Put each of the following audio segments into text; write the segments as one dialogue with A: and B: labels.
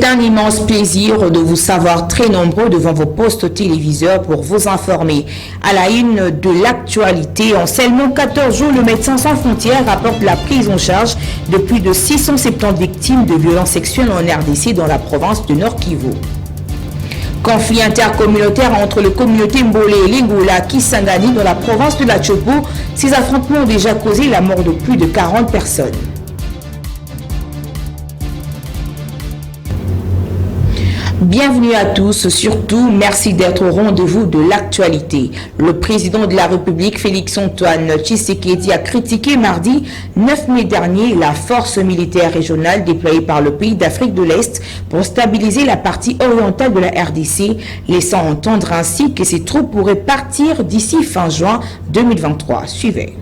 A: C'est un immense plaisir de vous savoir très nombreux devant vos postes téléviseurs pour vous informer. À la une de l'actualité, en seulement 14 jours, le Médecins sans frontières rapporte la prise en charge de plus de 670 victimes de violences sexuelles en RDC dans la province de Nord-Kivu. Conflit intercommunautaire entre les communautés Mbole et Lingula Kisangani dans la province de la Chopo. Ces affrontements ont déjà causé la mort de plus de 40 personnes. Bienvenue à tous, surtout merci d'être au rendez-vous de l'actualité. Le président de la République, Félix-Antoine Tshisekedi, a critiqué mardi 9 mai dernier la force militaire régionale déployée par le pays d'Afrique de l'Est pour stabiliser la partie orientale de la RDC, laissant entendre ainsi que ces troupes pourraient partir d'ici fin juin 2023. Suivez.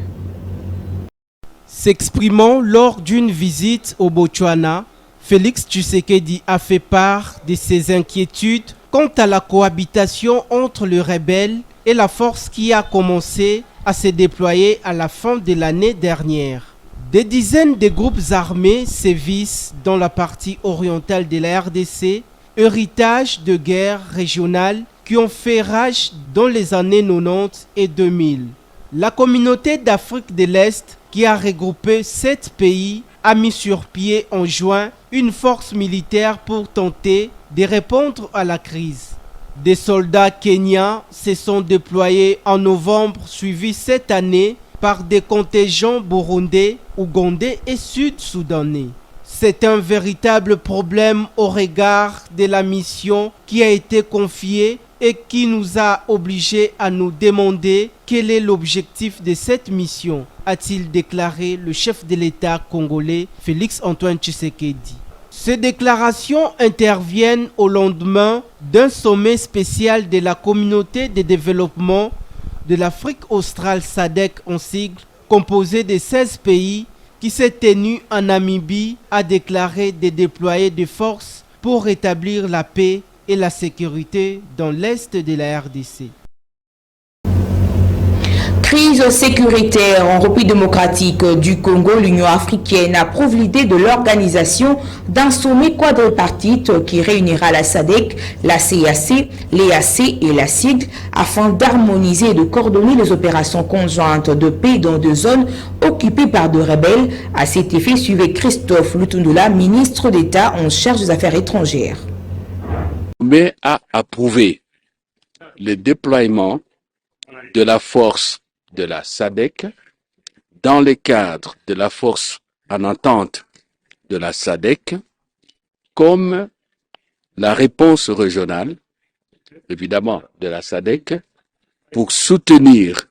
B: S'exprimant lors d'une visite au Botswana, Félix Tshisekedi a fait part de ses inquiétudes quant à la cohabitation entre les rebelles et la force qui a commencé à se déployer à la fin de l'année dernière. Des dizaines de groupes armés sévissent dans la partie orientale de la RDC, héritage de guerres régionales qui ont fait rage dans les années 90 et 2000. La communauté d'Afrique de l'Est, qui a regroupé 7 pays, a mis sur pied en juin une force militaire pour tenter de répondre à la crise. Des soldats kenyans se sont déployés en novembre, suivis cette année par des contingents burundais, ougandais et sud-soudanais. C'est un véritable problème au regard de la mission qui a été confiée et qui nous a obligés à nous demander quel est l'objectif de cette mission, a-t-il déclaré le chef de l'État congolais Félix-Antoine Tshisekedi. Ces déclarations interviennent au lendemain d'un sommet spécial de la communauté de développement de l'Afrique australe SADC en sigle, composé de 16 pays, qui s'est tenu en Namibie, a déclaré de déployer des forces pour rétablir la paix et la sécurité dans l'est de la RDC.
A: Crise sécuritaire en République démocratique du Congo, l'Union africaine approuve l'idée de l'organisation d'un sommet quadripartite qui réunira la SADC, la CAC, l'EAC et la SIG afin d'harmoniser et de coordonner les opérations conjointes de paix dans 2 zones occupées par 2 rebelles. À cet effet, suivait Christophe Lutundula, ministre d'État en charge des Affaires étrangères.
C: Mais a approuvé le déploiement de la force de la SADC dans le cadre de la force en entente de la SADC comme la réponse régionale, évidemment, de la SADC pour soutenir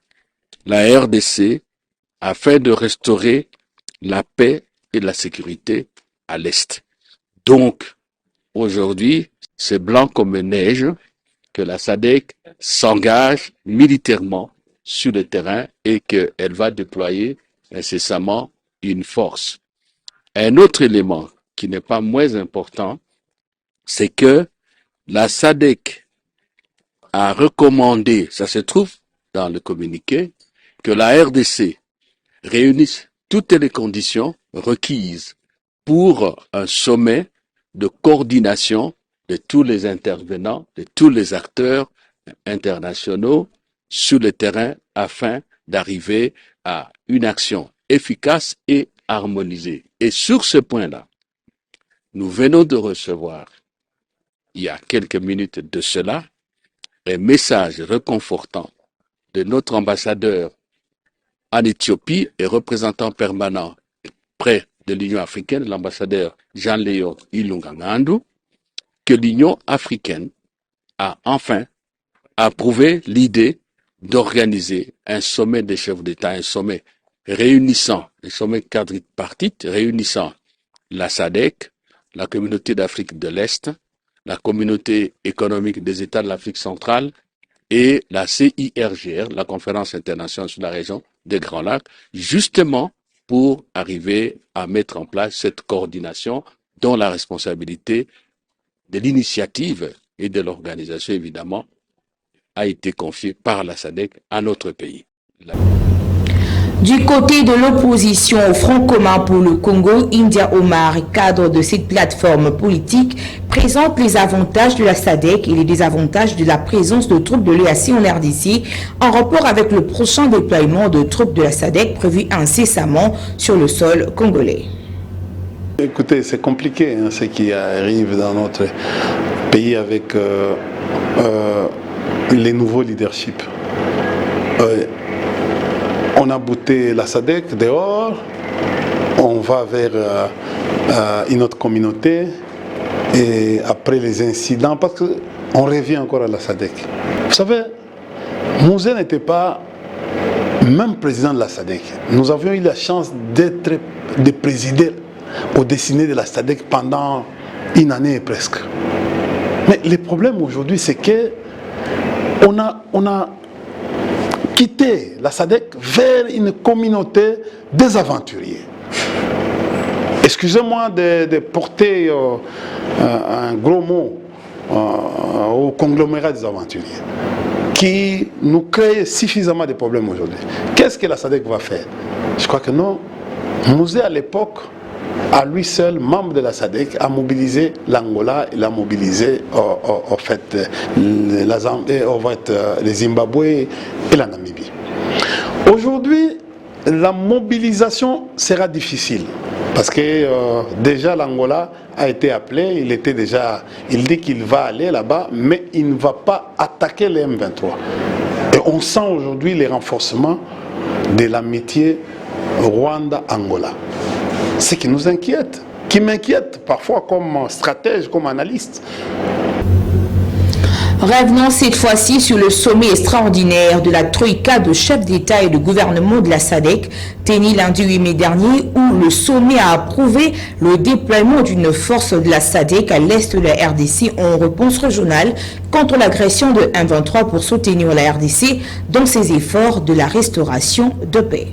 C: la RDC afin de restaurer la paix et la sécurité à l'Est. Donc, aujourd'hui, c'est blanc comme neige que la SADC s'engage militairement sur le terrain et qu'elle va déployer incessamment une force. Un autre élément qui n'est pas moins important, c'est que la SADC a recommandé, ça se trouve dans le communiqué, que la RDC réunisse toutes les conditions requises pour un sommet de coordination de tous les intervenants, de tous les acteurs internationaux sur le terrain afin d'arriver à une action efficace et harmonisée. Et sur ce point-là, nous venons de recevoir, il y a quelques minutes de cela, un message réconfortant de notre ambassadeur en Éthiopie et représentant permanent près de l'Union africaine, l'ambassadeur Jean-Léon Ilunga-Ngandu, que l'Union africaine a enfin approuvé l'idée d'organiser un sommet des chefs d'État, un sommet réunissant, un sommet quadripartite réunissant la SADC, la communauté d'Afrique de l'Est, la communauté économique des États de l'Afrique centrale et la CIRGR, la conférence internationale sur la région des Grands Lacs, justement pour arriver à mettre en place cette coordination dont la responsabilité de l'initiative et de l'organisation, évidemment, a été confiée par la SADC à notre pays.
A: Du côté de l'opposition au Front commun pour le Congo, India Omar, cadre de cette plateforme politique, présente les avantages de la SADC et les désavantages de la présence de troupes de l'EAC en RDC en rapport avec le prochain déploiement de troupes de la SADC prévu incessamment sur le sol congolais.
D: Écoutez, c'est compliqué ce qui arrive dans notre pays avec les nouveaux leaderships. On a bouté la SADC dehors, on va vers une autre communauté et après les incidents, parce qu'on revient encore à la SADC. Vous savez, Mouzé n'était pas même président de la SADC. Nous avions eu la chance de présider au destiné de la SADC pendant une année presque. Mais le problème aujourd'hui, c'est que on a quitté la SADC vers une communauté des aventuriers. Excusez-moi de porter un gros mot au conglomérat des aventuriers qui nous crée suffisamment de problèmes aujourd'hui. Qu'est-ce que la SADC va faire? Je crois que non. Mouzé à l'époque, à lui seul, membre de la SADC, a mobilisé l'Angola, il a mobilisé le Zimbabwe et la Namibie. Aujourd'hui, la mobilisation sera difficile parce que déjà l'Angola a été appelé, il dit qu'il va aller là-bas, mais il ne va pas attaquer les M23. Et on sent aujourd'hui les renforcements de l'amitié Rwanda-Angola. Ce qui nous inquiète, qui m'inquiète parfois comme stratège, comme analyste.
A: Revenons cette fois-ci sur le sommet extraordinaire de la troïka de chefs d'État et de gouvernement de la SADC, tenu lundi 8 mai dernier, où le sommet a approuvé le déploiement d'une force de la SADC à l'est de la RDC en réponse régionale contre l'agression de M23 pour soutenir la RDC dans ses efforts de la restauration de paix.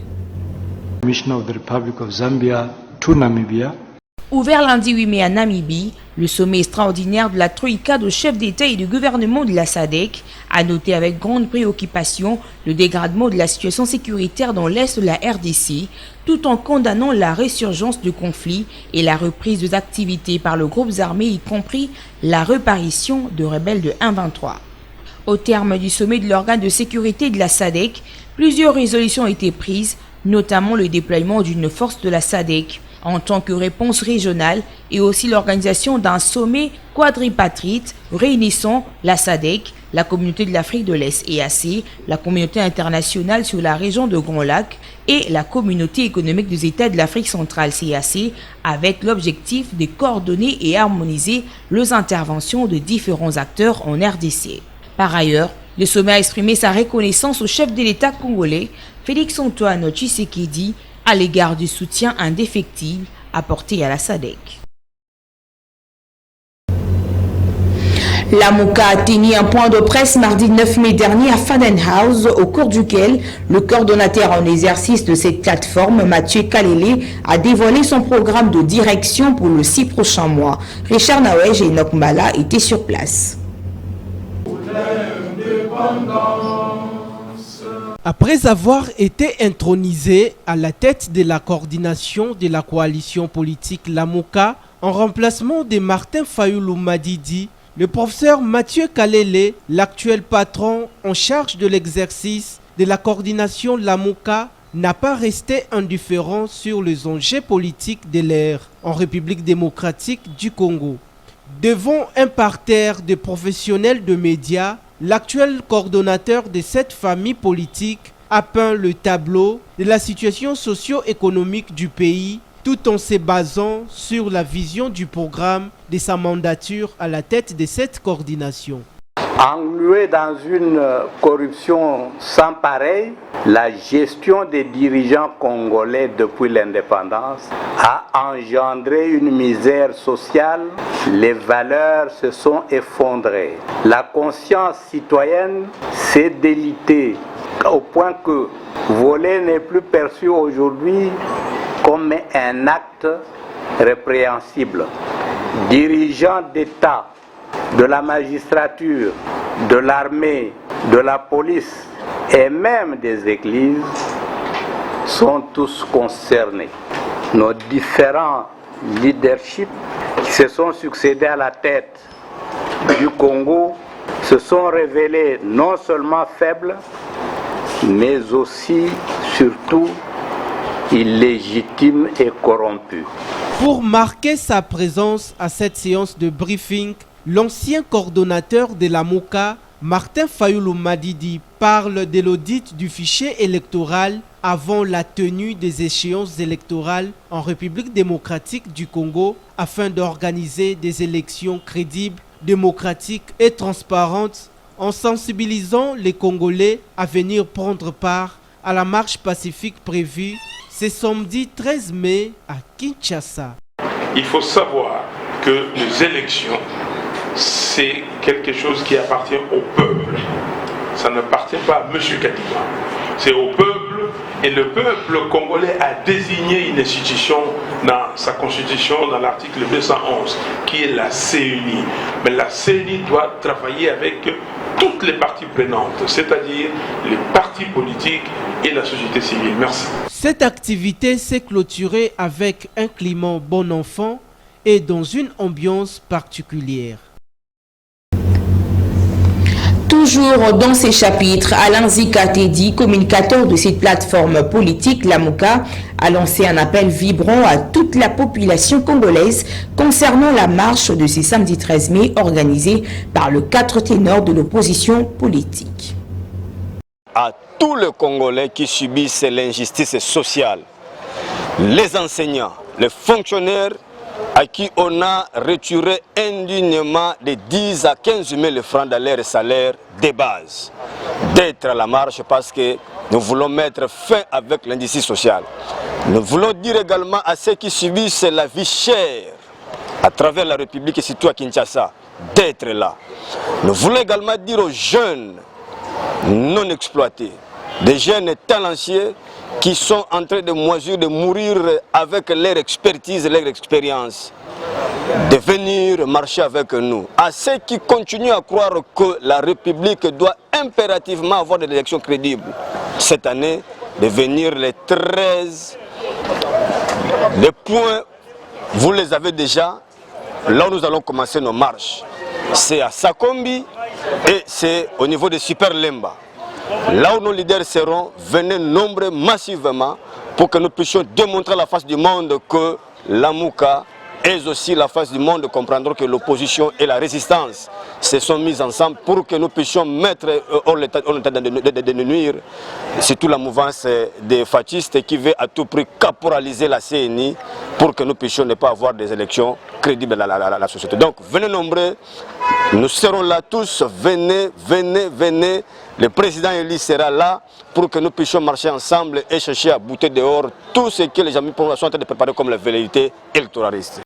E: Mission of the Republic of Zambia to Namibia.
A: Ouvert lundi 8 mai à Namibie, le sommet extraordinaire de la troïka de chefs d'État et de gouvernement de la SADC a noté avec grande préoccupation le dégradement de la situation sécuritaire dans l'est de la RDC, tout en condamnant la résurgence du conflit et la reprise des activités par le groupe armé, y compris la reparition de rebelles de M23. Au terme du sommet de l'organe de sécurité de la SADC, plusieurs résolutions ont été prises, notamment le déploiement d'une force de la SADC en tant que réponse régionale et aussi l'organisation d'un sommet quadripartite réunissant la SADC, la communauté de l'Afrique de l'Est EAC, la communauté internationale sur la région de Grand Lac et la communauté économique des États de l'Afrique centrale CAC, avec l'objectif de coordonner et harmoniser les interventions de différents acteurs en RDC. Par ailleurs, le sommet a exprimé sa reconnaissance au chef de l'État congolais, Félix-Antoine Tshisekedi, à l'égard du soutien indéfectible apporté à la SADC. La MOCA a tenu un point de presse mardi 9 mai dernier à Fadenhouse, au cours duquel le coordonnateur en exercice de cette plateforme, Mathieu Kalele, a dévoilé son programme de direction pour les 6 prochains mois. Richard Nawej et Enoch Mbala étaient sur place.
B: Après avoir été intronisé à la tête de la coordination de la coalition politique La MOCA, en remplacement de Martin Fayulu Madidi, le professeur Mathieu Kalele, l'actuel patron en charge de l'exercice de la coordination La MOCA, n'a pas resté indifférent sur les enjeux politiques de l'ère en République démocratique du Congo. Devant un parterre de professionnels de médias, l'actuel coordonnateur de cette famille politique a peint le tableau de la situation socio-économique du pays tout en se basant sur la vision du programme de sa mandature à la tête de cette coordination.
F: Englué dans une corruption sans pareil, la gestion des dirigeants congolais depuis l'indépendance a engendré une misère sociale. Les valeurs se sont effondrées. La conscience citoyenne s'est délitée au point que voler n'est plus perçu aujourd'hui comme un acte répréhensible. Dirigeants d'État, de la magistrature, de l'armée, de la police et même des églises sont tous concernés. Nos différents leaderships qui se sont succédés à la tête du Congo se sont révélés non seulement faibles, mais aussi, surtout, illégitimes et corrompus.
B: Pour marquer sa présence à cette séance de briefing, l'ancien coordonnateur de la MOCA, Martin Fayulu Madidi, parle de l'audit du fichier électoral avant la tenue des échéances électorales en République démocratique du Congo afin d'organiser des élections crédibles, démocratiques et transparentes en sensibilisant les Congolais à venir prendre part à la marche pacifique prévue ce samedi 13 mai à Kinshasa.
G: Il faut savoir que les élections, c'est quelque chose qui appartient au peuple. Ça n'appartient pas à M. Kadima. C'est au peuple, et le peuple congolais a désigné une institution dans sa constitution, dans l'article 211, qui est la CENI. Mais la CENI doit travailler avec toutes les parties prenantes, c'est-à-dire les partis politiques et la société civile. Merci.
B: Cette activité s'est clôturée avec un climat bon enfant et dans une ambiance particulière.
A: Toujours dans ces chapitres, Alain Zikatedi, communicateur de cette plateforme politique, la MOCA, a lancé un appel vibrant à toute la population congolaise concernant la marche de ce samedi 13 mai organisée par le 4 ténors de l'opposition politique.
H: À tous les Congolais qui subissent l'injustice sociale, les enseignants, les fonctionnaires à qui on a retiré indignement de 10 à 15 000 francs de leur salaire de base, d'être à la marche parce que nous voulons mettre fin avec l'injustice sociale. Nous voulons dire également à ceux qui subissent la vie chère à travers la République et surtout à Kinshasa, d'être là. Nous voulons également dire aux jeunes non exploités, des jeunes talentueux qui sont en train de moisir, de mourir avec leur expertise, leur expérience, de venir marcher avec nous. À ceux qui continuent à croire que la République doit impérativement avoir des élections crédibles, cette année, de venir les 13, les points, vous les avez déjà, là où nous allons commencer nos marches. C'est à Sakombi et c'est au niveau de Super Lemba. Là où nos leaders seront, venez nombreux massivement pour que nous puissions démontrer à la face du monde que la MOCA et aussi la face du monde comprendront que l'opposition et la résistance se sont mises ensemble pour que nous puissions mettre hors l'état de nuire, surtout la mouvance des fascistes qui veut à tout prix caporaliser la CENI pour que nous puissions ne pas avoir des élections crédibles dans la société. Donc venez nombreux, nous serons là tous, venez, venez, venez. Le président élu sera là pour que nous puissions marcher ensemble et chercher à bouter dehors tout ce que les amis sont en train de préparer comme la velléité électoraliste.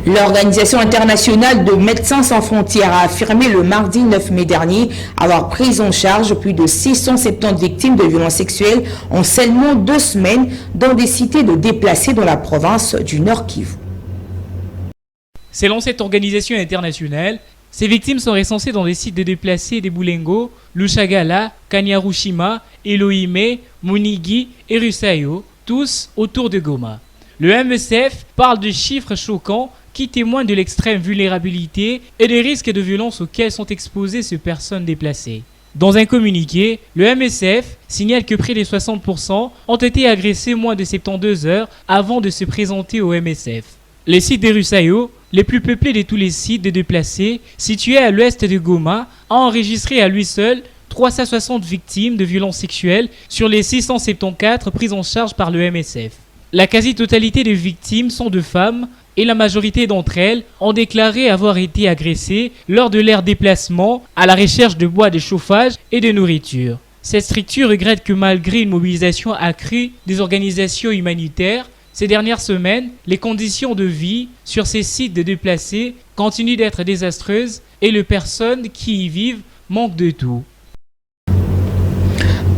A: L'Organisation internationale de Médecins sans frontières a affirmé le mardi 9 mai dernier avoir pris en charge plus de 670 victimes de violences sexuelles en seulement 2 semaines dans des cités de déplacés dans la province du Nord Kivu.
I: Selon cette organisation internationale, ces victimes sont recensées dans des sites de déplacés des Boulengo, Lushagala, Kanyarushima, Elohime, Munigi et Rusayo, tous autour de Goma. Le MSF parle de chiffres choquants qui témoignent de l'extrême vulnérabilité et des risques de violence auxquels sont exposées ces personnes déplacées. Dans un communiqué, le MSF signale que près de 60% ont été agressés moins de 72 heures avant de se présenter au MSF. Les sites de Rusayo, les plus peuplés de tous les sites de déplacés, situés à l'ouest de Goma, a enregistré à lui seul 360 victimes de violences sexuelles sur les 674 prises en charge par le MSF. La quasi-totalité des victimes sont de femmes et la majorité d'entre elles ont déclaré avoir été agressées lors de leur déplacement à la recherche de bois de chauffage et de nourriture. Cette structure regrette que malgré une mobilisation accrue des organisations humanitaires, ces dernières semaines, les conditions de vie sur ces sites de déplacés continuent d'être désastreuses et les personnes qui y vivent manquent de tout.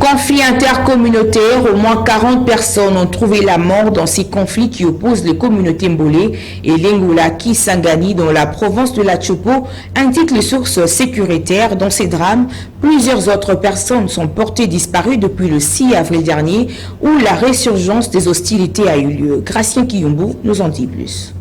A: Conflit intercommunautaire, au moins 40 personnes ont trouvé la mort dans ces conflits qui opposent les communautés Mbolé et Lingula Kisangani dans la province de la Chopo, indiquent les sources sécuritaires. Dans ces drames, plusieurs autres personnes sont portées disparues depuis le 6 avril dernier où la résurgence des hostilités a eu lieu. Gracien Kiyumbu nous en dit plus.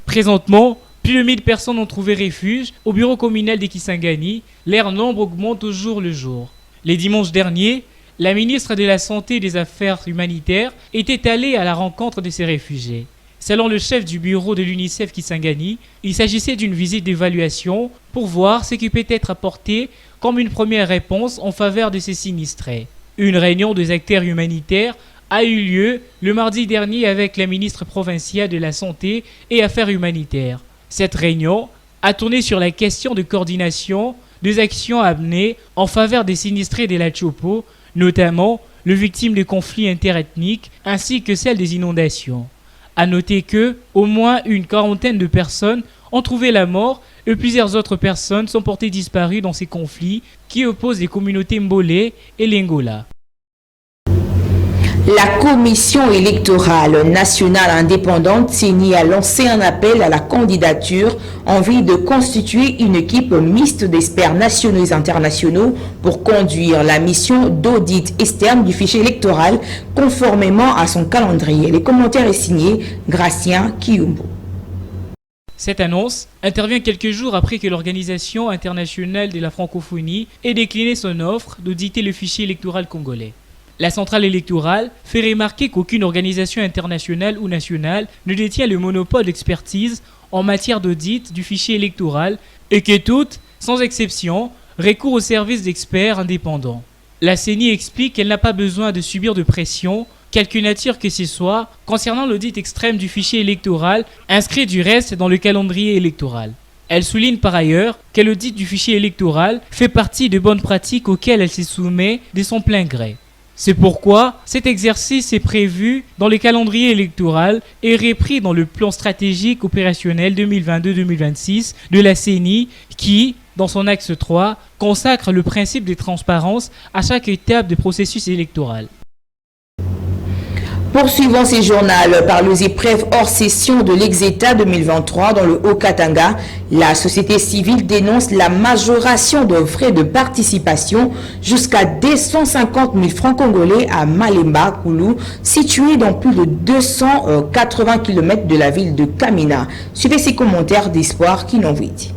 I: Présentement, plus de 1000 personnes ont trouvé refuge au bureau communal de Kisangani. Leur nombre augmente au jour le jour. Les dimanches derniers, la ministre de la Santé et des Affaires humanitaires était allée à la rencontre de ces réfugiés. Selon le chef du bureau de l'UNICEF Kisangani, il s'agissait d'une visite d'évaluation pour voir ce qui peut être apporté comme une première réponse en faveur de ces sinistrés. Une réunion des acteurs humanitaires a eu lieu le mardi dernier avec la ministre provinciale de la Santé et Affaires humanitaires. Cette réunion a tourné sur la question de coordination des actions à mener en faveur des sinistrés de la Chopo, notamment les victimes de conflits interethniques ainsi que celles des inondations. À noter que au moins une quarantaine de personnes ont trouvé la mort et plusieurs autres personnes sont portées disparues dans ces conflits qui opposent les communautés Mbolé et Lingula.
A: La commission électorale nationale indépendante CENI a lancé un appel à la candidature en vue de constituer une équipe mixte d'experts nationaux et internationaux pour conduire la mission d'audit externe du fichier électoral conformément à son calendrier. Les commentaires est signé Gracien Kiyumbu.
I: Cette annonce intervient quelques jours après que l'Organisation internationale de la francophonie ait décliné son offre d'auditer le fichier électoral congolais. La centrale électorale fait remarquer qu'aucune organisation internationale ou nationale ne détient le monopole d'expertise en matière d'audit du fichier électoral et que toutes, sans exception, recourent aux services d'experts indépendants. La CENI explique qu'elle n'a pas besoin de subir de pression, quelque nature que ce soit, concernant l'audit extrême du fichier électoral, inscrit du reste dans le calendrier électoral. Elle souligne par ailleurs que l'audit du fichier électoral fait partie des bonnes pratiques auxquelles elle se soumet de son plein gré. C'est pourquoi cet exercice est prévu dans le calendrier électoral et repris dans le plan stratégique opérationnel 2022-2026 de la CENI qui, dans son axe 3, consacre le principe de transparence à chaque étape du processus électoral.
A: Poursuivons ces journaux par les épreuves hors session de l'Exétat 2023 dans le Haut-Katanga. La société civile dénonce la majoration de frais de participation jusqu'à 250 000 francs congolais à Malemba, Koulou, situé dans plus de 280 km de la ville de Kamina. Suivez ces commentaires d'espoir qui n'ont dit.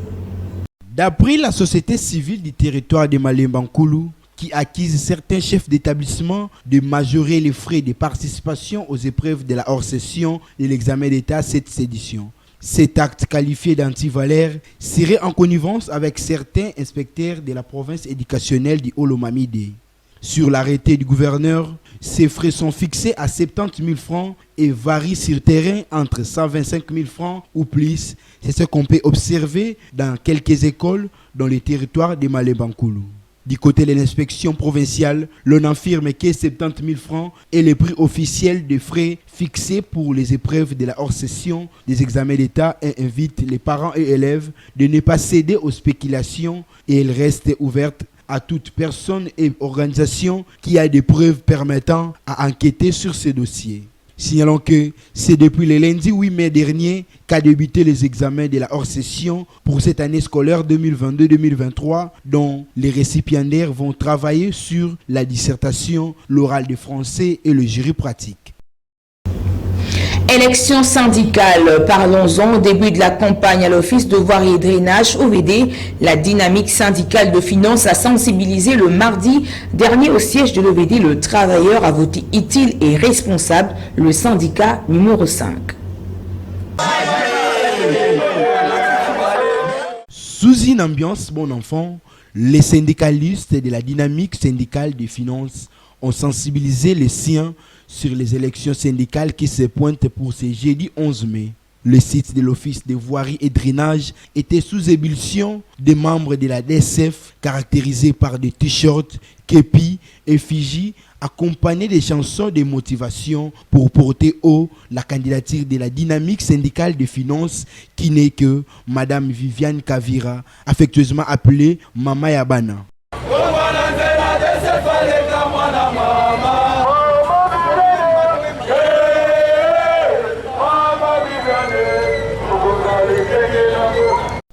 J: D'après la société civile du territoire de Malemba, Koulou, qui accuse certains chefs d'établissement de majorer les frais de participation aux épreuves de la hors-session de l'examen d'État cette édition. Cet acte qualifié d'antivalaire serait en connivence avec certains inspecteurs de la province éducationnelle du Olomamide. Sur l'arrêté du gouverneur, ces frais sont fixés à 70 000 francs et varient sur terrain entre 125 000 francs ou plus. C'est ce qu'on peut observer dans quelques écoles dans le territoire de Malemba, Koulou. Du côté de l'inspection provinciale, l'on affirme que 70 000 francs est le prix officiel des frais fixés pour les épreuves de la hors-session des examens d'État et invite les parents et élèves de ne pas céder aux spéculations et elle reste ouverte à toute personne et organisation qui a des preuves permettant à enquêter sur ces dossiers. Signalons que c'est depuis le lundi 8 mai dernier qu'a débuté les examens de la hors-session pour cette année scolaire 2022-2023 dont les récipiendaires vont travailler sur la dissertation, l'oral de français et le jury pratique.
A: Élections syndicales, parlons-en au début de la campagne à l'Office de voirie et drainage OVD. La dynamique syndicale de finances a sensibilisé le mardi dernier au siège de l'OVD le travailleur à voter utile et responsable, le syndicat numéro 5.
J: Sous une ambiance bon enfant, les syndicalistes de la dynamique syndicale des finances ont sensibilisé les siens sur les élections syndicales qui se pointent pour ce jeudi 11 mai. Le site de l'Office de voirie et drainage était sous ébullition des membres de la DSF caractérisés par des t-shirts, képis, effigies, accompagnés des chansons de motivation pour porter haut la candidature de la dynamique syndicale des finances qui n'est que Madame Viviane Kavira, affectueusement appelée Mama Yabana.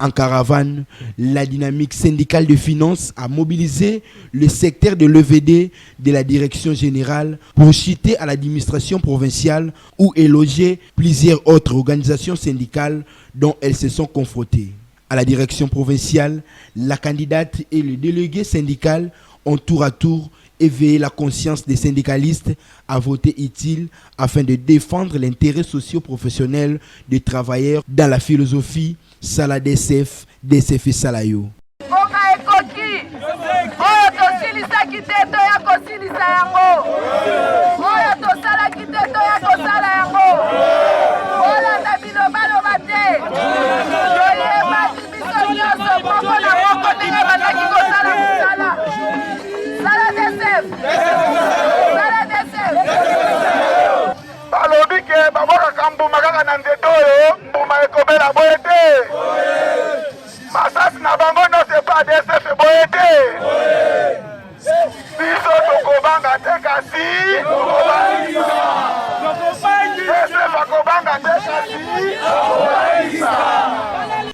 J: En caravane, la dynamique syndicale de finances a mobilisé le secteur de l'EVD de la direction générale pour chuter à l'administration provinciale où est logé plusieurs autres organisations syndicales dont elles se sont confrontées. À la direction provinciale, la candidate et le délégué syndical ont tour à tour éveillé la conscience des syndicalistes à voter utile afin de défendre l'intérêt socio-professionnel des travailleurs dans la philosophie Sala DCF, DCF et Salayo.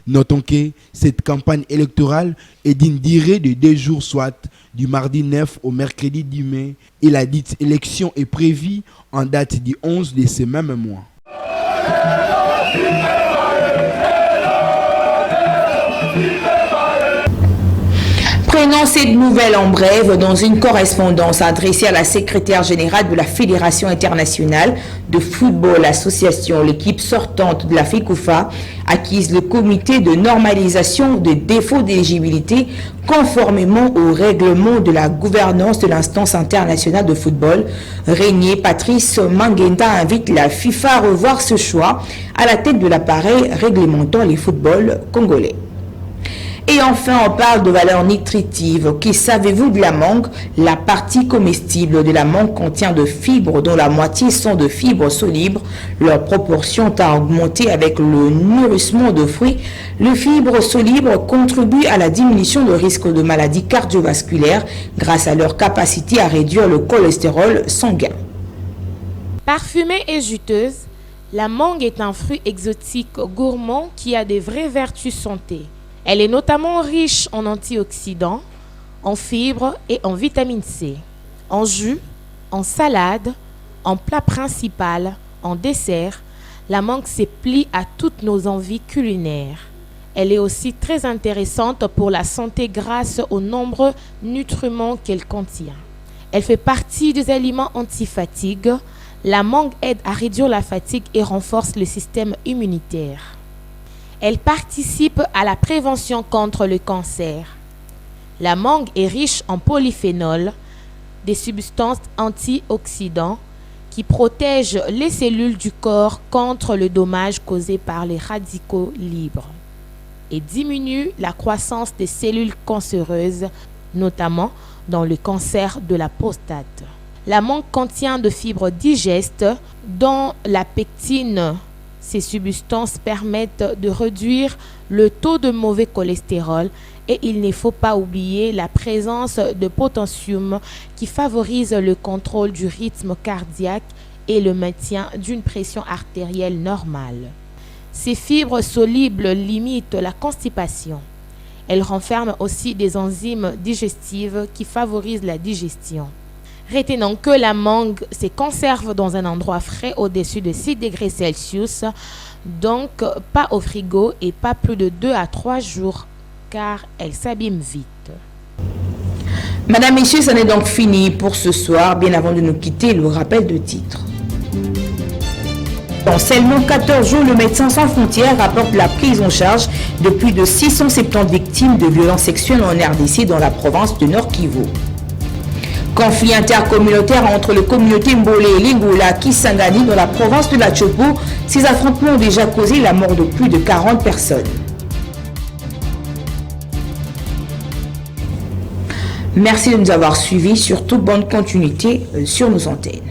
J: Notons que cette campagne électorale est d'une durée de 2 jours, soit du mardi 9 au mercredi 10 mai, et la dite élection est prévue en date du 11 de ce même mois.
A: Prenons cette nouvelle en brève dans une correspondance adressée à la secrétaire générale de la Fédération internationale de football, l'association, l'équipe sortante de la FECOFA, acquise le comité de normalisation des défauts d'éligibilité conformément au règlement de la gouvernance de l'instance internationale de football. Régnier Patrice Mangenda invite la FIFA à revoir ce choix à la tête de l'appareil réglementant les footballs congolais. Et enfin, on parle de valeur nutritive. Que savez-vous de la mangue? La partie comestible de la mangue contient de fibres dont la moitié sont de fibres solubles. Leur proportion a augmenté avec le nourrissement de fruits. Les fibres solubles contribuent à la diminution de risque de maladies cardiovasculaires grâce à leur capacité à réduire le cholestérol sanguin.
K: Parfumée et juteuse, la mangue est un fruit exotique gourmand qui a de vraies vertus santé. Elle est notamment riche en antioxydants, en fibres et en vitamine C. En jus, en salade, en plat principal, en dessert, la mangue se plie à toutes nos envies culinaires. Elle est aussi très intéressante pour la santé grâce aux nombreux nutriments qu'elle contient. Elle fait partie des aliments anti-fatigue. La mangue aide à réduire la fatigue et renforce le système immunitaire. Elle participe à la prévention contre le cancer. La mangue est riche en polyphénols, des substances antioxydants qui protègent les cellules du corps contre le dommage causé par les radicaux libres et diminue la croissance des cellules cancéreuses, notamment dans le cancer de la prostate. La mangue contient de fibres digestes, dont la pectine. Ces substances permettent de réduire le taux de mauvais cholestérol et il ne faut pas oublier la présence de potassium qui favorise le contrôle du rythme cardiaque et le maintien d'une pression artérielle normale. Ces fibres solubles limitent la constipation. Elles renferment aussi des enzymes digestives qui favorisent la digestion. Retenons que la mangue se conserve dans un endroit frais au-dessus de 6 degrés Celsius, donc pas au frigo et pas plus de 2 à 3 jours car elle s'abîme vite.
A: Madame, Messieurs, ça n'est donc fini pour ce soir. Bien avant de nous quitter, le rappel de titre. En seulement 14 jours, le Médecins sans frontières rapporte la prise en charge de plus de 670 victimes de violences sexuelles en RDC dans la province de Nord-Kivu. Conflit intercommunautaire entre les communautés Mbolé et Lingula Kisangani dans la province de la Chopo. Ces affrontements ont déjà causé la mort de plus de 40 personnes. Merci de nous avoir suivis. Surtout, bonne continuité sur nos antennes.